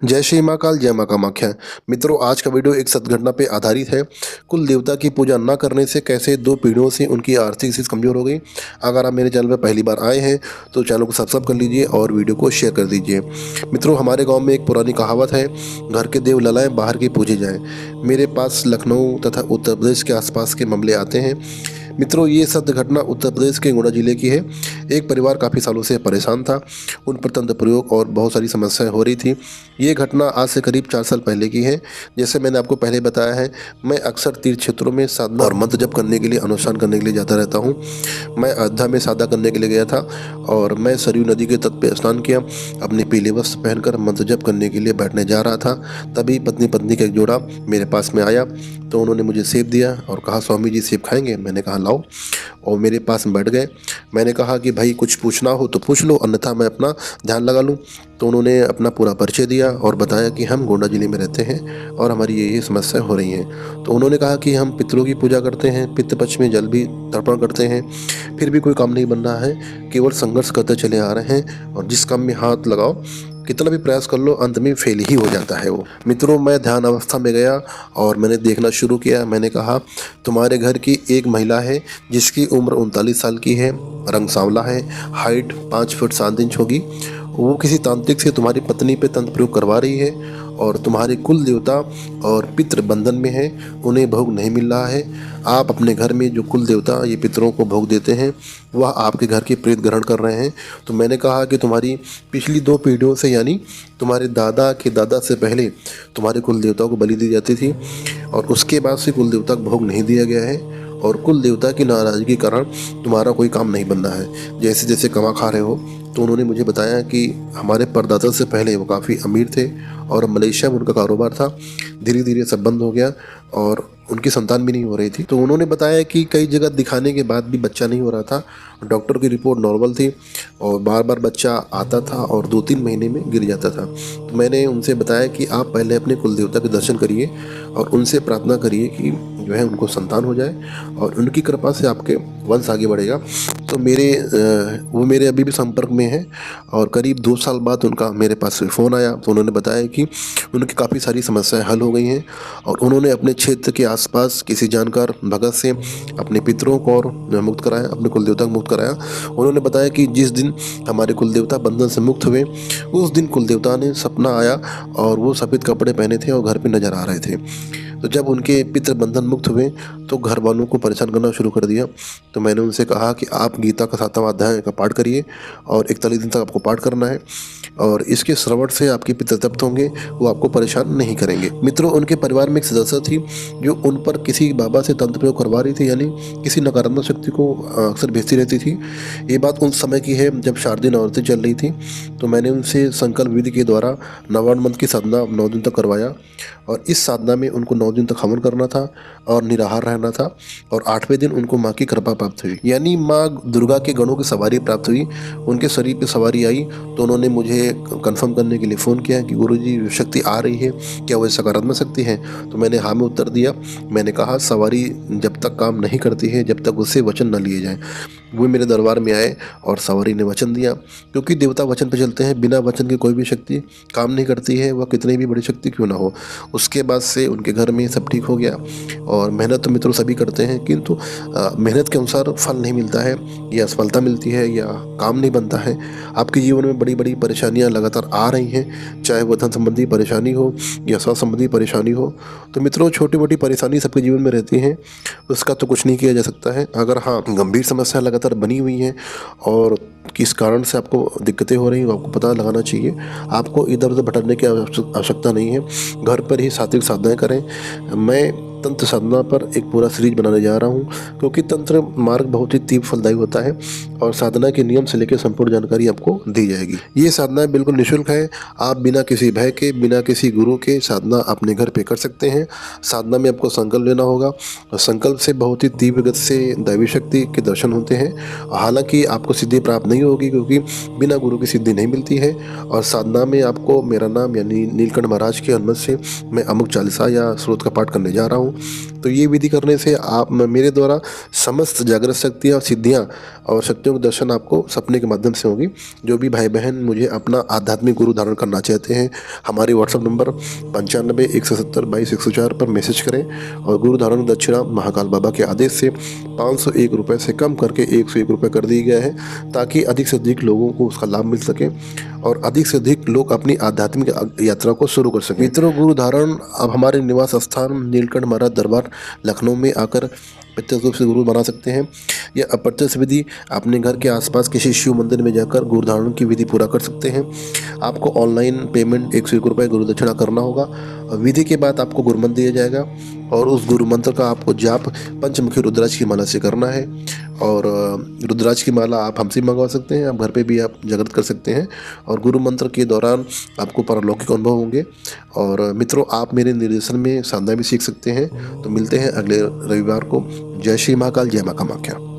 जय श्री महाकाल, जय माँ कामाख्या। मित्रों, आज का वीडियो एक सदघटना पे आधारित है। कुल देवता की पूजा न करने से कैसे 2 पीढ़ियों से उनकी आर्थिक स्थिति कमजोर हो गई। अगर आप मेरे चैनल पर पहली बार आए हैं तो चैनल को सब्सक्राइब कर लीजिए और वीडियो को शेयर कर दीजिए। मित्रों, हमारे गांव में एक पुरानी कहावत है, घर के देव ललाएं बाहर के पूजे जाएं। मेरे पास लखनऊ तथा उत्तर प्रदेश के आसपास के मामले आते हैं। मित्रों, ये सत्य घटना उत्तर प्रदेश के गोंडा जिले की है। एक परिवार काफ़ी सालों से परेशान था। उन पर तंत्र प्रयोग और बहुत सारी समस्याएं हो रही थी। ये घटना आज से करीब 4 साल पहले की है। जैसे मैंने आपको पहले बताया है, मैं अक्सर तीर्थ क्षेत्रों में साधना और मंत्र जप करने के लिए, अनुष्ठान करने के लिए जाता रहता हूँ। मैं अयोध्या में साधना करने के लिए गया था और मैं सरयू नदी के तट पर स्नान किया। अपने पीले वस्त्र पहनकर मंत्र जप करने के लिए बैठने जा रहा था। तभी पत्नी पत्नी का एक जोड़ा मेरे पास में आया तो उन्होंने मुझे सेब दिया और कहा, स्वामी जी सेब खाएंगे? मैंने कहा लाओ, और मेरे पास में बैठ गए। मैंने कहा कि भाई कुछ पूछना हो तो पूछ लो, अन्यथा मैं अपना ध्यान लगा लूँ। तो उन्होंने अपना पूरा परिचय दिया और बताया कि हम गोंडा जिले में रहते हैं और हमारी ये समस्या हो रही हैं। तो उन्होंने कहा कि हम पितरों की पूजा करते हैं, पितृपक्ष में जल भी तर्पण करते हैं, फिर भी कोई काम नहीं बन रहा है, केवल संघर्ष करते चले आ रहे हैं और जिस काम में हाथ लगाओ, कितना भी प्रयास कर लो, अंत में फेल ही हो जाता है वो। मित्रों, मैं ध्यान अवस्था में गया और मैंने देखना शुरू किया। मैंने कहा, तुम्हारे घर की एक महिला है जिसकी उम्र 39 साल की है, रंग सांवला है, हाइट 5 फुट 7 इंच होगी। वो किसी तांत्रिक से तुम्हारी पत्नी पे तंत्र प्रयोग करवा रही है और तुम्हारे कुल देवता और पितृ बंधन में है, उन्हें भोग नहीं मिल रहा है। आप अपने घर में जो कुल देवता ये पितरों को भोग देते हैं वह आपके घर के प्रेत ग्रहण कर रहे हैं। तो मैंने कहा कि तुम्हारी पिछली 2 पीढ़ियों से, यानी तुम्हारे दादा के दादा से पहले तुम्हारे कुल देवताओं को बलि दी जाती थी और उसके बाद से कुल देवता को भोग नहीं दिया गया है और कुल देवता की नाराज़गी के कारण तुम्हारा कोई काम नहीं बन रहा है, जैसे जैसे कमा खा रहे हो। तो उन्होंने मुझे बताया कि हमारे परदादा से पहले वो काफ़ी अमीर थे और मलेशिया में उनका कारोबार था। धीरे धीरे सब बंद हो गया और उनकी संतान भी नहीं हो रही थी। तो उन्होंने बताया कि कई जगह दिखाने के बाद भी बच्चा नहीं हो रहा था। डॉक्टर की रिपोर्ट नॉर्मल थी और बार बार बच्चा आता था और 2-3 महीने में गिर जाता था। तो मैंने उनसे बताया कि आप पहले अपने कुल देवता के दर्शन करिए और उनसे प्रार्थना करिए कि जो है उनको संतान हो जाए और उनकी कृपा से आपके वंश आगे बढ़ेगा। तो वो मेरे अभी भी संपर्क में है और करीब 2 साल बाद उनका मेरे पास फ़ोन आया। तो उन्होंने बताया कि उनकी काफ़ी सारी समस्याएं हल हो गई हैं और उन्होंने अपने क्षेत्र के आसपास किसी जानकार भगत से अपने पितरों को और मुक्त कराया, अपने कुल देवता को मुक्त कराया। उन्होंने बताया कि जिस दिन हमारे कुल देवता बंधन से मुक्त हुए उस दिन कुल देवता ने सपना आया और वो सफ़ेद कपड़े पहने थे और घर पर नजर आ रहे थे। तो जब उनके पितृ बंधन मुक्त हुए तो घर वालों को परेशान करना शुरू कर दिया। तो मैंने उनसे कहा कि आप गीता का 7वां अध्याय का पाठ करिए और 41 दिन तक आपको पाठ करना है और इसके श्रवण से आपके पितृ तृप्त होंगे, वो आपको परेशान नहीं करेंगे। मित्रों, उनके परिवार में एक सदस्य थी जो उन पर किसी बाबा से तंत्र प्रयोग करवा रही थी, यानी किसी नकारात्मक शक्ति को अक्सर भेजती रहती थी। ये बात उन समय की है जब शारदीय नवरात्रि चल रही थी। तो मैंने उनसे संकल्प विधि के द्वारा 99 मंत्र की साधना 9 दिन तक करवाया और इस साधना में उनको 9 दिन तक हवन करना था और निराहार रहना था और 8वें दिन उनको माँ की कृपा प्राप्त हुई, यानी माँ दुर्गा के गणों की सवारी प्राप्त हुई। उनके शरीर पे सवारी आई तो उन्होंने मुझे कंफर्म करने के लिए फ़ोन किया कि गुरुजी शक्ति आ रही है, क्या वह सकारात्मक शक्ति है? तो मैंने हाँ में उत्तर दिया। मैंने कहा, सवारी जब तक काम नहीं करती है जब तक उससे वचन न लिए जाएँ। वो मेरे दरबार में आए और सवारी ने वचन दिया, क्योंकि देवता वचन पर चलते हैं। बिना वचन के कोई भी शक्ति काम नहीं करती है, वह कितनी भी बड़ी शक्ति क्यों ना हो। उसके बाद से उनके घर में सब ठीक हो गया और मेहनत तो मित्रों सभी करते हैं, किंतु मेहनत के अनुसार फल नहीं मिलता है, या असफलता मिलती है या काम नहीं बनता है। आपके जीवन में बड़ी बड़ी परेशानियां लगातार आ रही हैं, चाहे वह धन संबंधी परेशानी हो या स्वास्थ्य संबंधी परेशानी हो। तो मित्रों, छोटी मोटी परेशानी सबके जीवन में रहती हैं, उसका तो कुछ नहीं किया जा सकता है। अगर हाँ, गंभीर समस्या लगातार बनी हुई हैं और किस कारण से आपको दिक्कतें हो रही हैं, आपको पता लगाना चाहिए। आपको इधर उधर भटकने की आवश्यकता नहीं है, घर पर ही सात्विक साधनाएं करें। मैं तंत्र साधना पर एक पूरा सीरीज बनाने जा रहा हूं, क्योंकि तंत्र मार्ग बहुत ही तीव्र फलदायी होता है और साधना के नियम से लेकर संपूर्ण जानकारी आपको दी जाएगी। ये साधनाएं बिल्कुल निःशुल्क है। आप बिना किसी भय के, बिना किसी गुरु के साधना अपने घर पे कर सकते हैं। साधना में आपको संकल्प लेना होगा और संकल्प से बहुत ही तीव्र गति से दैवी शक्ति के दर्शन होते हैं। हालांकि आपको सिद्धि प्राप्त नहीं होगी, क्योंकि बिना गुरु की सिद्धि नहीं मिलती है। और साधना में आपको मेरा नाम यानी नीलकंठ महाराज की अनुमति से मैं अमुक चालीसा या स्रोत का पाठ करने जा रहा हूँ। हूँ। तो ये विधि करने से आप मेरे द्वारा समस्त जागृत शक्तियाँ और सिद्धियाँ और शक्तियों के दर्शन आपको सपने के माध्यम से होगी। जो भी भाई बहन मुझे अपना आध्यात्मिक गुरु धारण करना चाहते हैं, हमारे व्हाट्सएप नंबर 95 170 22 104 पर मैसेज करें और गुरु धारण दक्षिणा महाकाल बाबा के आदेश से 501 रुपये से कम करके 101 रुपये कर दिया गया है, ताकि अधिक से अधिक लोगों को उसका लाभ मिल सके और अधिक से अधिक लोग अपनी आध्यात्मिक यात्रा को शुरू कर सकें। मित्रों, गुरु धारण अब हमारे निवास स्थान नीलकंठ महाराज दरबार लखनऊ में आकर प्रत्यक्ष रूप से गुरु बना सकते हैं। यह अप्रत्यक्ष विधि अपने घर के आसपास किसी शिव मंदिर में जाकर गुरु धारण की विधि पूरा कर सकते हैं। आपको ऑनलाइन पेमेंट 101 रुपये गुरु दक्षिणा करना होगा और विधि के बाद आपको गुरु मंत्र दिया जाएगा और उस गुरु मंत्र का आपको जाप पंचमुखी रुद्राक्ष की माला से करना है। और रुद्राक्ष की माला आप हमसे मंगवा सकते हैं, आप घर पे भी आप जागृत कर सकते हैं और गुरु मंत्र के दौरान आपको पारलौकिक अनुभव होंगे। और मित्रों, आप मेरे निर्देशन में साधना भी सीख सकते हैं। तो मिलते हैं अगले रविवार को। जय श्री महाकाल, जय मां कामाख्या।